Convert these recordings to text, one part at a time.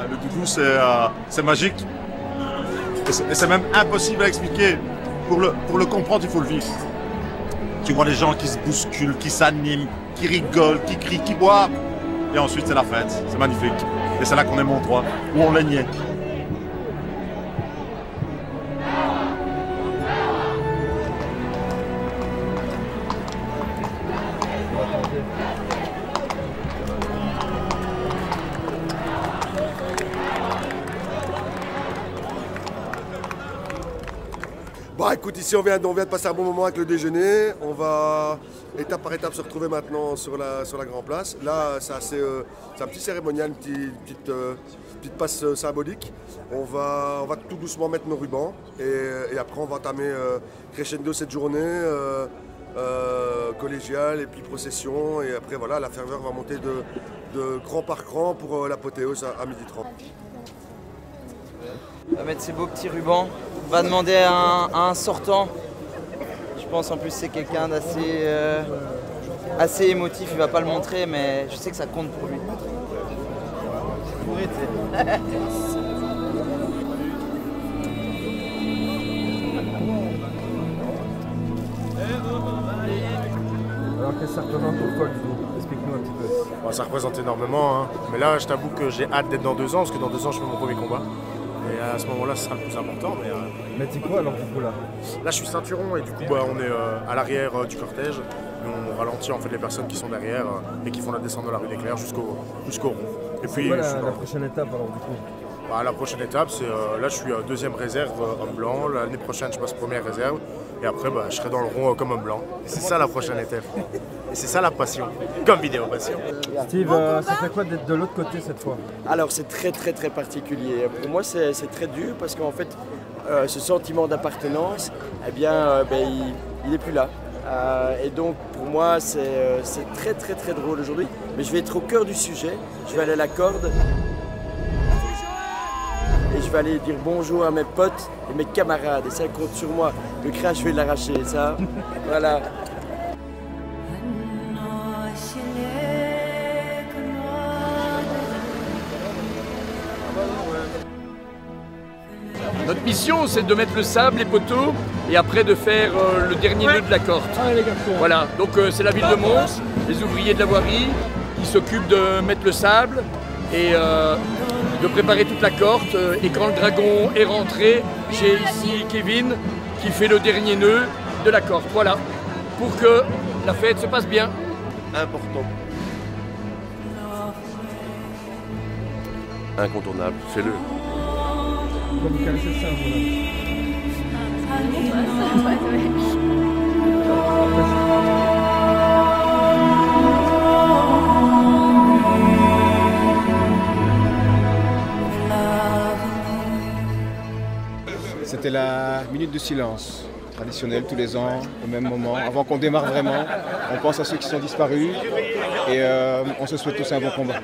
Le doudou, c'est magique. Et c'est même impossible à expliquer. Pour le comprendre, il faut le vivre. Tu vois les gens qui se bousculent, qui s'animent, qui rigolent, qui crient, qui boivent. Et ensuite, c'est la fête. C'est magnifique. Et c'est là qu'on est Montroy, où on laignait. Bah écoute, ici on vient de passer un bon moment avec le déjeuner. On va étape par étape se retrouver maintenant sur la Grand Place. Là, c'est un petit cérémonial, une petite passe symbolique. On va tout doucement mettre nos rubans et après on va entamer crescendo cette journée collégiale et puis procession. Et après voilà, la ferveur va monter de cran par cran pour l'apothéose à 12h30. On va mettre ces beaux petits rubans. On va demander à un sortant. Je pense en plus c'est quelqu'un d'assez assez émotif. Il va pas le montrer, mais je sais que ça compte pour lui. Alors qu'est-ce que ça représente pour toi, Ludo? Explique-nous un petit peu. Bon, ça représente énormément, hein. Mais là, je t'avoue que j'ai hâte d'être dans 2 ans, parce que dans 2 ans, je fais mon premier combat. Et à ce moment-là, ce sera le plus important. Mais t'es quoi alors du coup là? Là, je suis ceinturon et du coup, bah, on est à l'arrière du cortège. Et on ralentit en fait les personnes qui sont derrière et qui font la descente de la rue des Clercs jusqu'au rond. Et puis, quoi la prochaine étape alors du coup? Bah, la prochaine étape, c'est là, je suis deuxième réserve homme blanc. L'année prochaine, je passe première réserve. Et après, bah, je serai dans le rond comme homme blanc. Et c'est ça la prochaine étape. Et c'est ça la passion, comme vidéo passion. Steve, ça fait quoi d'être de l'autre côté cette fois? Alors c'est très particulier. Pour moi c'est très dur parce qu'en fait ce sentiment d'appartenance, eh bien il n'est plus là. Et donc pour moi c'est très drôle aujourd'hui. Mais je vais être au cœur du sujet, je vais aller à la corde. Et je vais aller dire bonjour à mes potes et mes camarades. Et ça compte sur moi. Le crash, je vais l'arracher, ça. Voilà. Notre mission, c'est de mettre le sable, les poteaux, et après de faire le dernier nœud de la corde. Voilà, donc c'est la ville de Mons, les ouvriers de la voirie, qui s'occupent de mettre le sable et de préparer toute la corde. Et quand le dragon est rentré, j'ai ici Kevin qui fait le dernier nœud de la corde. Voilà, pour que la fête se passe bien. Important. Incontournable, fais-le. Quand vous caressez le sein, C'était la minute de silence, traditionnelle tous les ans, au même moment. Avant qu'on démarre vraiment, on pense à ceux qui sont disparus et on se souhaite tous un bon combat.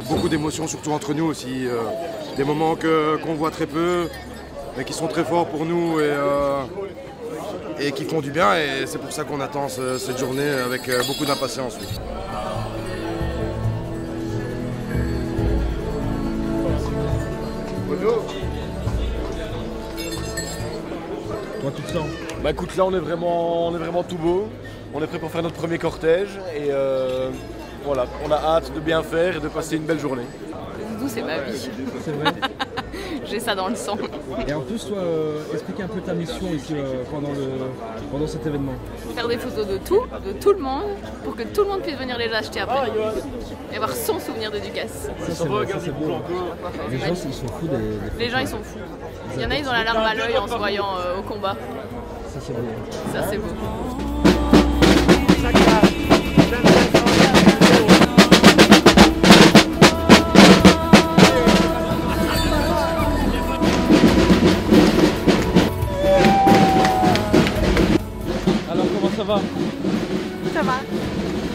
Beaucoup d'émotions, surtout entre nous aussi. Des moments qu'on voit très peu, mais qui sont très forts pour nous et qui font du bien. Et c'est pour ça qu'on attend cette journée avec beaucoup d'impatience. Oui. Toi tu te sens? Bah écoute, là on est vraiment tout beau. On est prêt pour faire notre premier cortège et voilà, on a hâte de bien faire et de passer une belle journée. Le doudou, c'est ma vie. C'est vrai. J'ai ça dans le sang. Et en plus, toi, explique un peu ta mission ici pendant cet événement. Faire des photos de tout le monde, pour que tout le monde puisse venir les acheter après. Et avoir son souvenir de Ducasse. Ça c'est beau. Les gens ils sont fous Les gens ils sont fous. Il y en a, ils ont la larme à l'œil en se voyant au combat. Ça c'est beau. Ça c'est beau. Alors comment ça va? Ça va.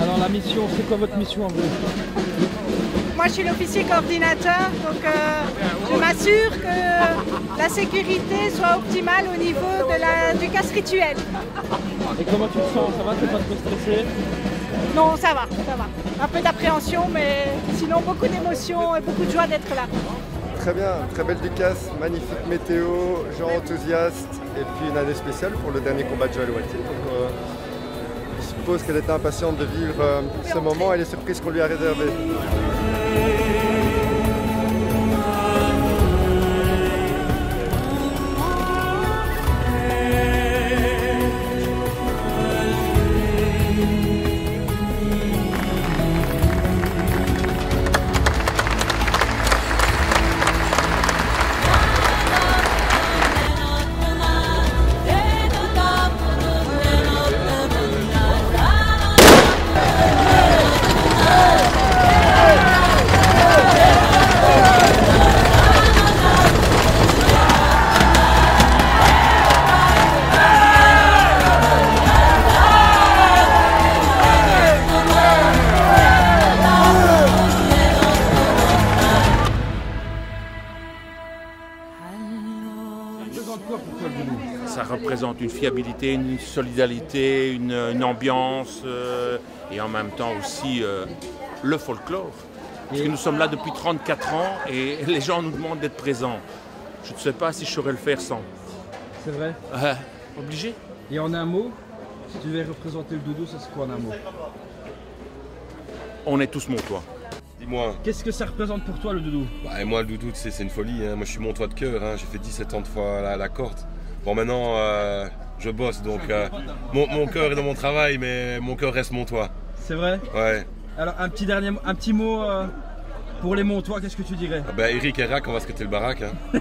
Alors la mission, c'est quoi votre mission en vrai? moi je suis l'officier coordinateur, donc je m'assure que la sécurité soit optimale au niveau du casse rituel. Et comment tu te sens? Ça va? T'es pas trop stressé? Non, ça va, ça va. Un peu d'appréhension, mais sinon beaucoup d'émotions et beaucoup de joie d'être là. Très bien, très belle Ducasse, magnifique météo, gens enthousiastes et puis une année spéciale pour le dernier combat de Joël Waltier. Donc je suppose qu'elle était impatiente de vivre ce moment et les surprises qu'on lui a réservées. Ça représente une fiabilité, une solidarité, une ambiance et en même temps aussi le folklore. Parce que nous sommes là depuis 34 ans et les gens nous demandent d'être présents. Je ne sais pas si je saurais le faire sans. C'est vrai? Obligé. Et en un mot, si tu devais représenter le doudou, ça serait quoi en un mot? On est tous montois. Dis-moi. Qu'est-ce que ça représente pour toi le doudou? Bah, et moi le doudou c'est une folie, hein. Moi je suis montois de cœur, hein. J'ai fait 17 ans de fois la corde. Bon maintenant je bosse donc mon cœur est dans mon travail mais mon cœur reste montois. C'est vrai? Ouais. Alors un petit mot pour les montois, qu'est-ce que tu dirais? Bah Eric et Rack, on va se quitter le baraque. Hein.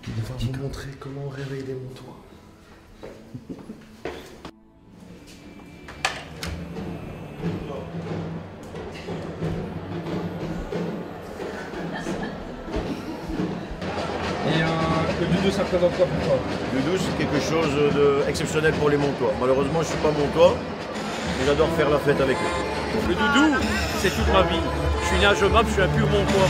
Il va vous montrer comment on réveille les montois. Et le doudou, ça représente quoi pour toi? Le doudou, c'est quelque chose d'exceptionnel pour les montois. Malheureusement, je ne suis pas montois, mais j'adore faire la fête avec eux. Le doudou, c'est toute ma vie. Je suis né à Jomab, je suis un pur montois.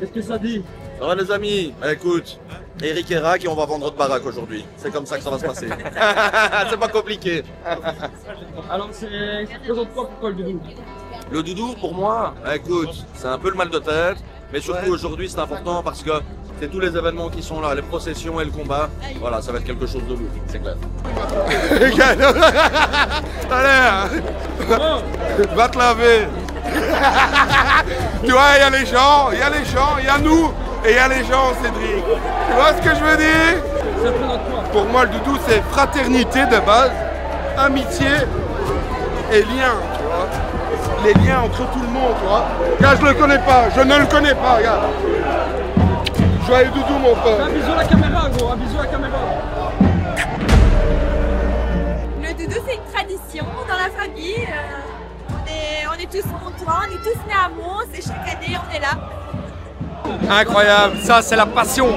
Qu'est-ce que ça dit? Ça va les amis? Écoute, Eric et Rack et on va vendre notre baraque aujourd'hui. C'est comme ça que ça va se passer. C'est pas compliqué. Alors ça représente quoi pour toi le doudou? Le doudou pour moi, écoute, c'est un peu le mal de tête, mais surtout aujourd'hui c'est important parce que c'est tous les événements qui sont là, les processions et le combat. Voilà, ça va être quelque chose de lourd, c'est clair. Allez, va te laver. Tu vois, il y a les gens, il y a nous et il y a les gens, Cédric. Tu vois ce que je veux dire? Pour moi, le doudou, c'est fraternité de base, amitié et lien, tu vois. Les liens entre tout le monde, tu vois. Regarde, je le connais pas, je ne le connais pas, regarde. Joyeux doudou, mon pote. Un bisou à la caméra, gros, un bisou à la caméra. Le doudou, c'est une tradition dans la famille. On est tous montois, on est tous nés à Mons et chaque année on est là. Incroyable, ça c'est la passion.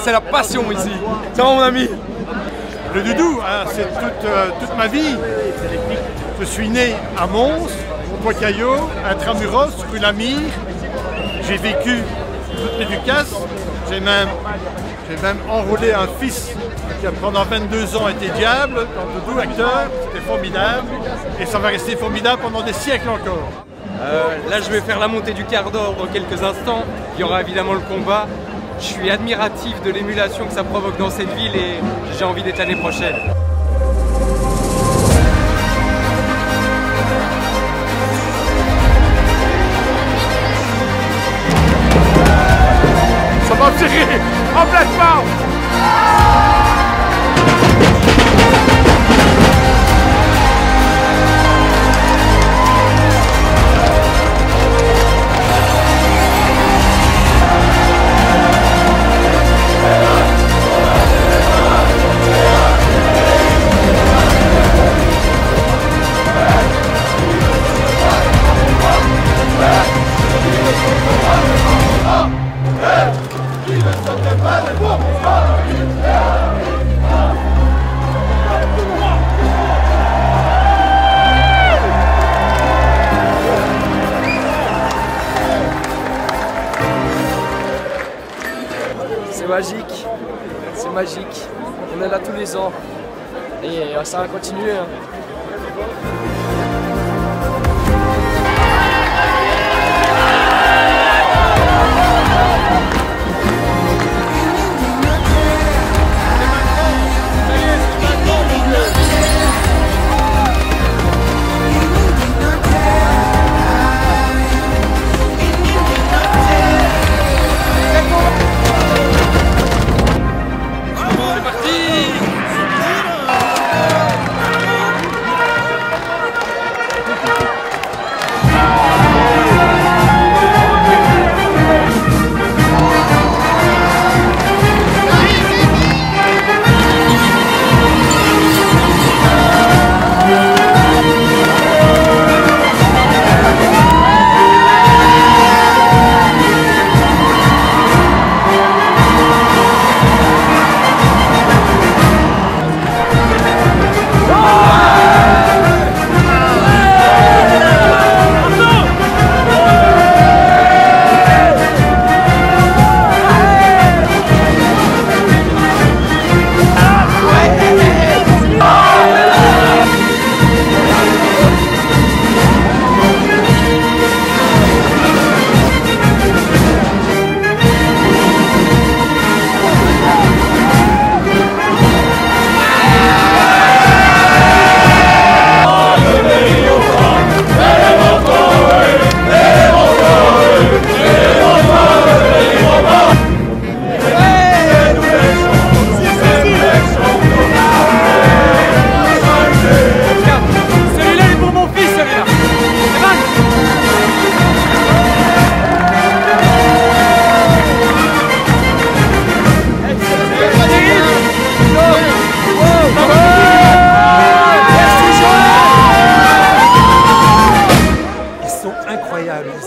C'est la passion ici. Ça va mon ami? Le doudou, hein, c'est toute ma vie. Je suis né à Mons, Montois-Caillaux, Intramuros, rue Lamire. J'ai vécu toutes mes Ducasses. J'ai même enrôlé un fils qui pendant 22 ans était diable, dans le doudou, acteur. C'était formidable. Et ça va rester formidable pendant des siècles encore. Là je vais faire la montée du quart d'or dans quelques instants. Il y aura évidemment le combat. Je suis admiratif de l'émulation que ça provoque dans cette ville et j'ai envie d'être l'année prochaine. Ça va tirer en pleine forme. C'est magique, on est là tous les ans et ça va continuer.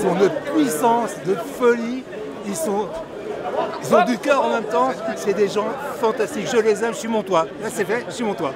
Ils ont de puissance, de folie, ils ont du cœur en même temps, c'est des gens fantastiques, je les aime, je suis montois. Là c'est fait, je suis montois.